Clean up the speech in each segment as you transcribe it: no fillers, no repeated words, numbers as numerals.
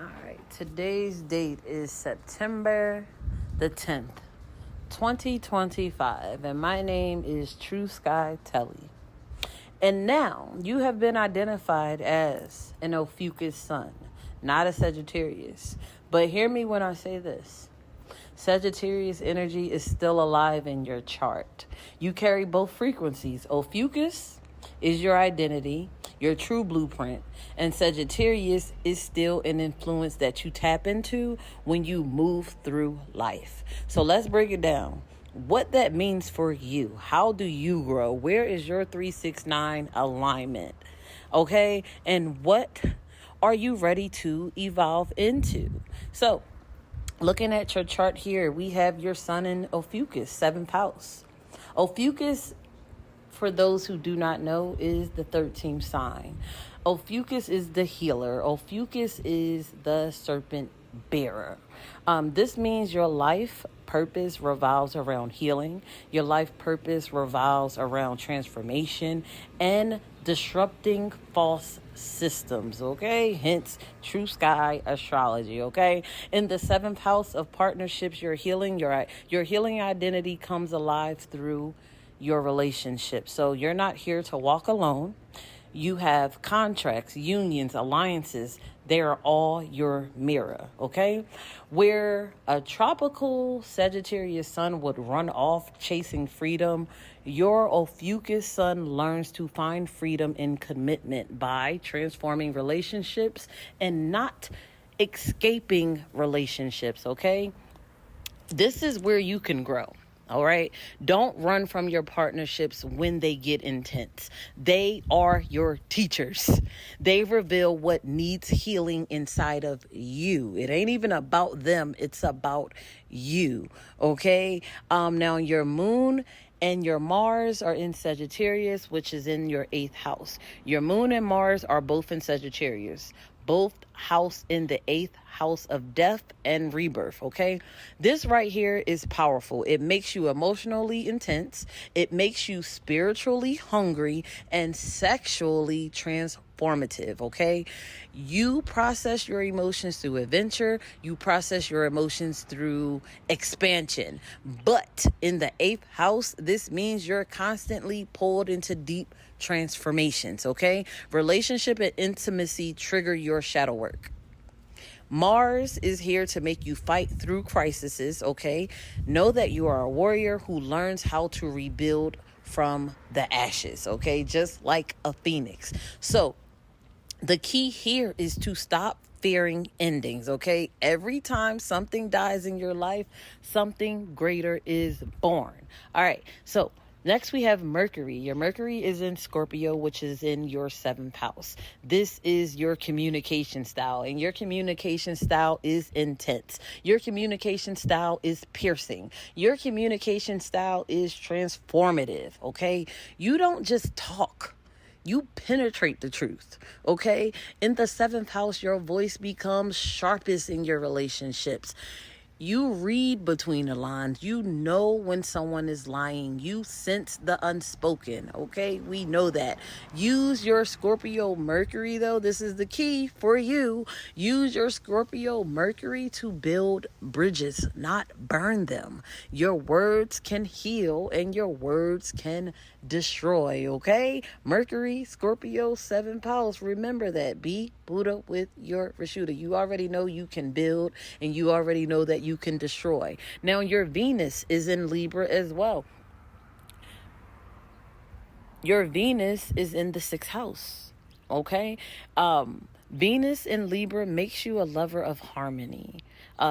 Alright, today's date is September the 10th, 2025, and my name is True Sky Telly. And now you have been identified as an Ophiuchus Sun, not a Sagittarius. But hear me when I say this. Sagittarius energy is still alive in your chart. You carry both frequencies. Ophiuchus is your identity, your true blueprint, and Sagittarius is still an influence that you tap into when you move through life. So let's break it down. What that means for you. How do you grow? Where is your 369 alignment? Okay? And what are you ready to evolve into? So, looking at your chart here, we have your sun in Ophiuchus, 7th house. Ophiuchus, for those who do not know, is the 13th sign. Ophiuchus is the healer. Ophiuchus is the serpent bearer. This means your life purpose revolves around healing. Your life purpose revolves around transformation and disrupting false systems, okay? Hence, True Sky Astrology, okay? In the 7th house of partnerships, your healing identity comes alive through your relationship. So you're not here to walk alone. You have contracts, unions, alliances. They are all your mirror, okay? Where a tropical Sagittarius sun would run off chasing freedom, your Ophiuchus sun learns to find freedom in commitment by transforming relationships and not escaping relationships, okay? This is where you can grow. All right. Don't run from your partnerships when they get intense. They are your teachers. They reveal what needs healing inside of you. It ain't even about them. It's about you. Okay. Now your moon and your Mars are in Sagittarius, which is in your 8th house. Your moon and Mars are both in Sagittarius. Both house in the 8th house of death and rebirth, okay? This right here is powerful. It makes you emotionally intense. It makes you spiritually hungry and sexually transformative, okay? You process your emotions through adventure. You process your emotions through expansion. But in the 8th house, this means you're constantly pulled into deep transformations, okay? Relationship and intimacy trigger your shadow work. Mars is here to make you fight through crises, okay? Know that you are a warrior who learns how to rebuild from the ashes, okay? Just like a phoenix. So the key here is to stop fearing endings, okay? Every time something dies in your life, something greater is born. All right, so next, we have Mercury. Your Mercury is in Scorpio, which is in your 7th house. This is your communication style, and your communication style is intense. Your communication style is piercing. Your communication style is transformative, okay? You don't just talk. You penetrate the truth, okay? In the 7th house, your voice becomes sharpest in your relationships. You read between the lines. You know when someone is lying. You sense the unspoken, okay? We know that. Use your Scorpio Mercury, though. This is the key for you. Use your Scorpio Mercury to build bridges, not burn them. Your words can heal and your words can destroy, okay? Mercury, Scorpio, 7th house. Remember that. Be Buddha with your Rashuda. You already know you can build and you already know that you can destroy. Now your Venus is in Libra as well. Your Venus is in the 6th house. Okay? Venus in Libra makes you a lover of harmony,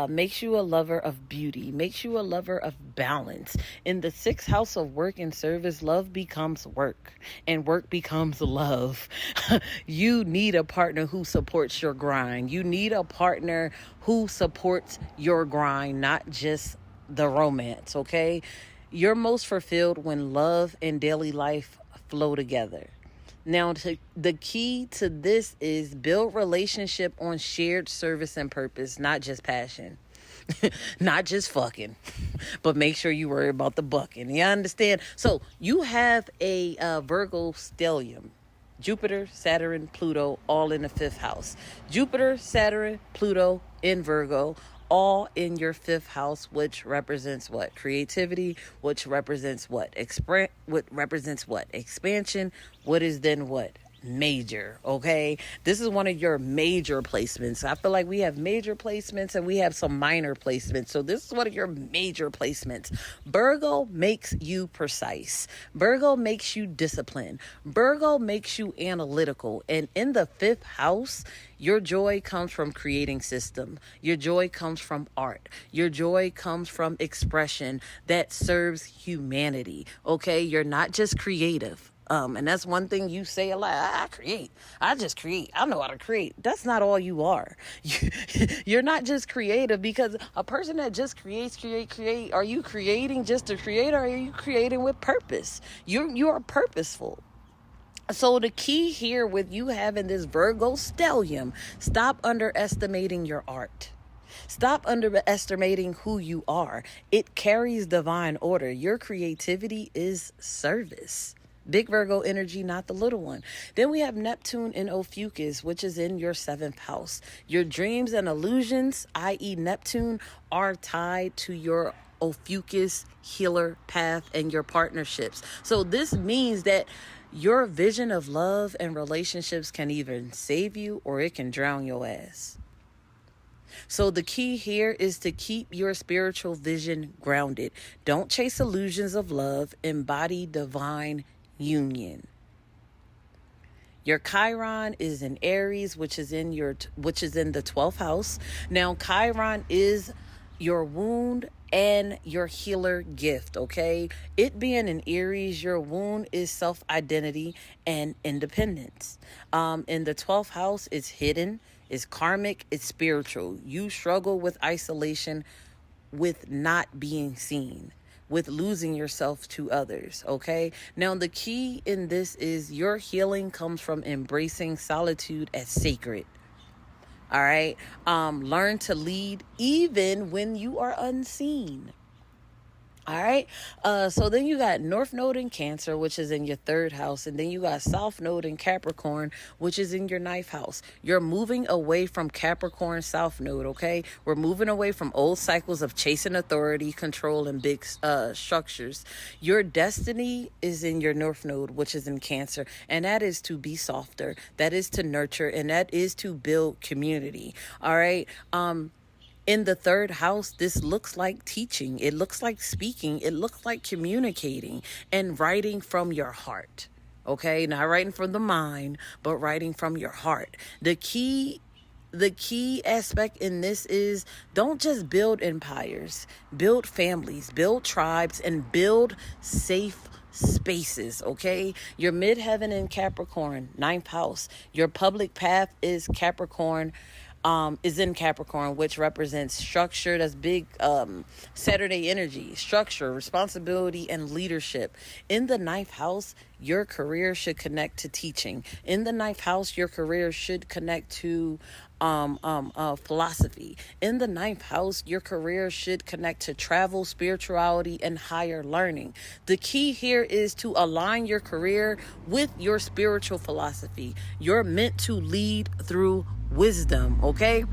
makes you a lover of beauty, makes you a lover of balance. In the 6th house of work and service, love becomes work and work becomes love. You need a partner who supports your grind. You need a partner who supports your grind, not just the romance, okay? You're most fulfilled when love and daily life flow together. Now, the key to this is build relationship on shared service and purpose, not just passion, not just fucking, but make sure you worry about the bucking. You understand? So you have a Virgo stellium. Jupiter, Saturn, Pluto, all in the 5th house. Jupiter, Saturn, Pluto in Virgo, all in your 5th house, which represents what? Creativity, which represents what? What represents what? Expansion. What is then what? Major. Okay, this is one of your major placements. I feel like we have major placements and we have some minor placements, so this is one of your major placements. Virgo makes you precise. Virgo makes you disciplined. Virgo makes you analytical. And in the 5th house, your joy comes from creating system. Your joy comes from art. Your joy comes from expression that serves humanity. Okay, you're not just creative. And that's one thing you say a lot. I create. I just create. I know how to create. That's not all you are. You're not just creative, because a person that just create. Are you creating just to create, or are you creating with purpose? You are purposeful. So the key here with you having this Virgo stellium, stop underestimating your art. Stop underestimating who you are. It carries divine order. Your creativity is service. Big Virgo energy, not the little one. Then we have Neptune in Ophiuchus, which is in your 7th house. Your dreams and illusions, i.e. Neptune, are tied to your Ophiuchus healer path and your partnerships. So this means that your vision of love and relationships can either save you or it can drown your ass. So the key here is to keep your spiritual vision grounded. Don't chase illusions of love. Embody divine union. Your Chiron is in Aries, which is in the 12th house. Now, Chiron is your wound and your healer gift, okay? It being in Aries, your wound is self-identity and independence. In the 12th house, it's hidden, it's karmic, it's spiritual. You struggle with isolation, with not being seen, with losing yourself to others, okay? Now, the key in this is your healing comes from embracing solitude as sacred, all right? Learn to lead even when you are unseen. All right. So then you got North Node in Cancer, which is in your 3rd house. And then you got South Node in Capricorn, which is in your 9th house. You're moving away from Capricorn South Node. OK, we're moving away from old cycles of chasing authority, control, and big structures. Your destiny is in your North Node, which is in Cancer. And that is to be softer. That is to nurture. And that is to build community. All right. In the 3rd house, this looks like teaching. It looks like speaking. It looks like communicating and writing from your heart. Okay, not writing from the mind, but writing from your heart. The key aspect in this is don't just build empires, build families, build tribes, and build safe spaces. Okay, your midheaven in Capricorn, 9th house. Your public path is Capricorn. Is in Capricorn, which represents structure. That's big Saturday energy, structure, responsibility, and leadership. In the 9th house, your career should connect to teaching. In the 9th house, your career should connect to philosophy. In the 9th house, your career should connect to travel, spirituality, and higher learning. The key here is to align your career with your spiritual philosophy. You're meant to lead through wisdom, okay?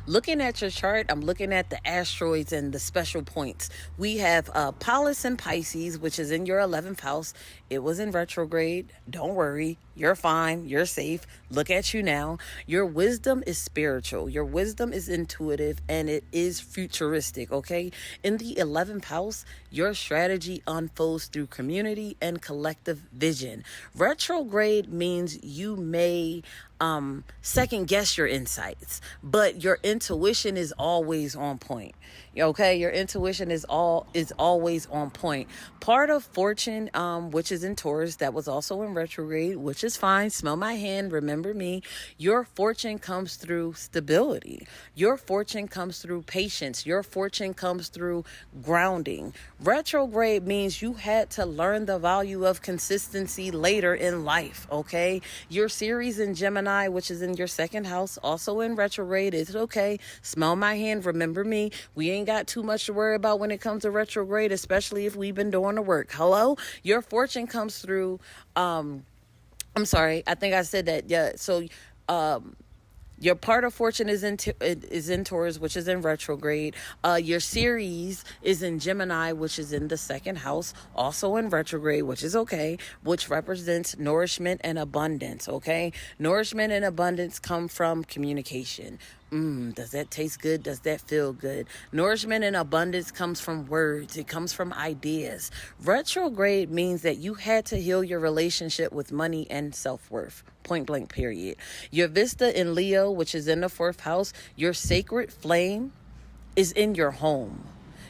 Looking at your chart, I'm looking at the asteroids and the special points. We have Pallas in Pisces, which is in your 11th house. It was in retrograde. Don't worry. You're fine. You're safe. Look at you now. Your wisdom is spiritual. Your wisdom is intuitive, and it is futuristic, okay? In the 11th house, your strategy unfolds through community and collective vision. Retrograde means you may second guess your insights, but your intuition is always on point. Okay, your intuition is always on point. Part of fortune, which is in Taurus, that was also in retrograde, which is fine. Smell my hand, remember me. Your fortune comes through stability. Your fortune comes through patience. Your fortune comes through grounding. Retrograde means you had to learn the value of consistency later in life. Okay, your Ceres in Gemini, which is in your 2nd house, also in retrograde. It's okay. Smell my hand, remember me. We ain't got too much to worry about when it comes to retrograde, especially if we've been doing the work. Hello? Your fortune comes through I'm sorry. I think I said that. Yeah. So, your part of fortune is in Taurus, which is in retrograde. Your Ceres is in Gemini, which is in the second house, also in retrograde, which is okay, which represents nourishment and abundance. Okay, nourishment and abundance come from communication. Does that taste good? Does that feel good? Nourishment and abundance comes from words. It comes from ideas. Retrograde means that you had to heal your relationship with money and self-worth. Point blank, period. Your Vista in Leo, which is in the fourth house, your sacred flame is in your home.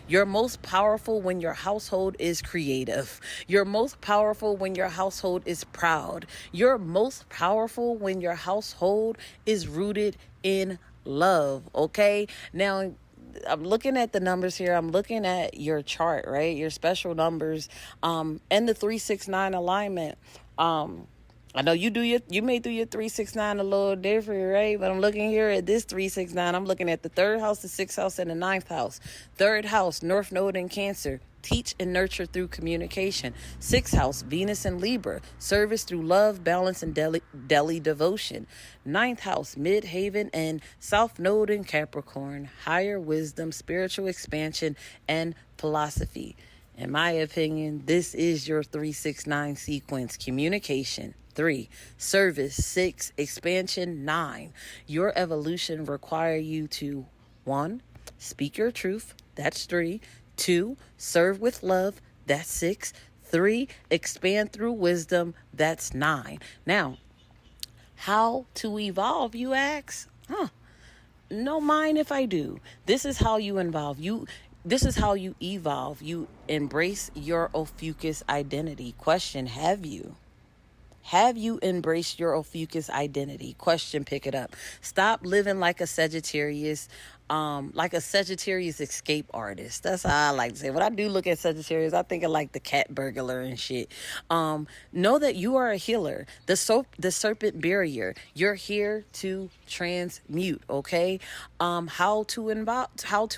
You're most powerful when your household is creative. You're most powerful when your household is proud. You're most powerful when your household is rooted in love. Okay? Now, I'm looking at the numbers here. I'm looking at your chart, right? Your special numbers, and the 369 alignment. I know you may do your 369 a little different, right? But I'm looking here at this 369. I'm looking at the third house, the sixth house, and the ninth house. Third house, North Node in Cancer. Teach and nurture through communication. Sixth house, Venus in Libra. Service through love, balance, and daily devotion. Ninth house, Midhaven and South Node in Capricorn. Higher wisdom, spiritual expansion, and philosophy. In my opinion, this is your 369 sequence. Communication. 3. Service. 6. Expansion. 9. Your evolution require you to 1. Speak your truth. That's 3. 2. Serve with love. That's 6. 3. Expand through wisdom. That's 9. Now, how to evolve, you ask? No mind if I do. This is how you evolve. This is how you evolve. You embrace your Ophiuchus identity. Question, have you? Have you embraced your Ophiuchus identity? Question, pick it up. Stop living like a Sagittarius escape artist. That's how I like to say. When I do look at Sagittarius, I think of like the cat burglar and shit. Know that you are a healer. The serpent barrier. You're here to transmute. Okay. How to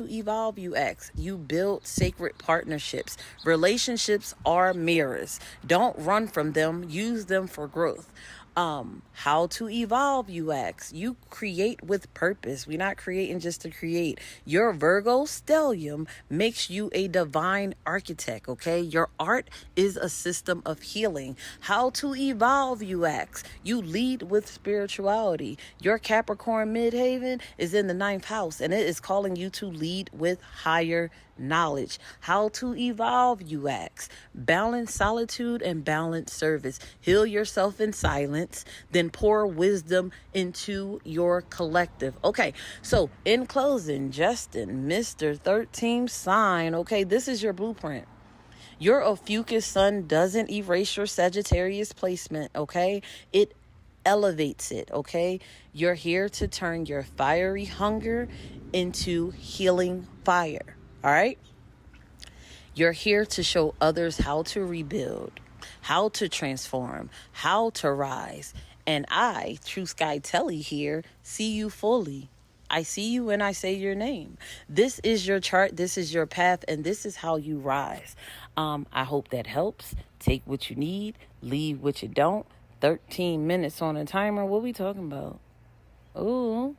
evolve? You ask. You build sacred partnerships. Relationships are mirrors. Don't run from them. Use them for growth. How to evolve, you ask. You create with purpose. We're not creating just to create. Your Virgo stellium makes you a divine architect, okay? Your art is a system of healing. How to evolve, you ask. You lead with spirituality. Your Capricorn midhaven is in the ninth house, and it is calling you to lead with higher knowledge. How to evolve, you ask. Balance solitude and balance service. Heal yourself in silence, then pour wisdom into your collective. Okay, so in closing, Justin, Mr. 13 sign, okay, this is your blueprint. Your Ophiuchus Sun doesn't erase your Sagittarius placement, okay? It elevates it, okay? You're here to turn your fiery hunger into healing fire. All right. You're here to show others how to rebuild, how to transform, how to rise. And I, True Sky Telly here, see you fully. I see you when I say your name. This is your chart. This is your path. And this is how you rise. I hope that helps. Take what you need. Leave what you don't. 13 minutes on a timer. What we talking about? Ooh.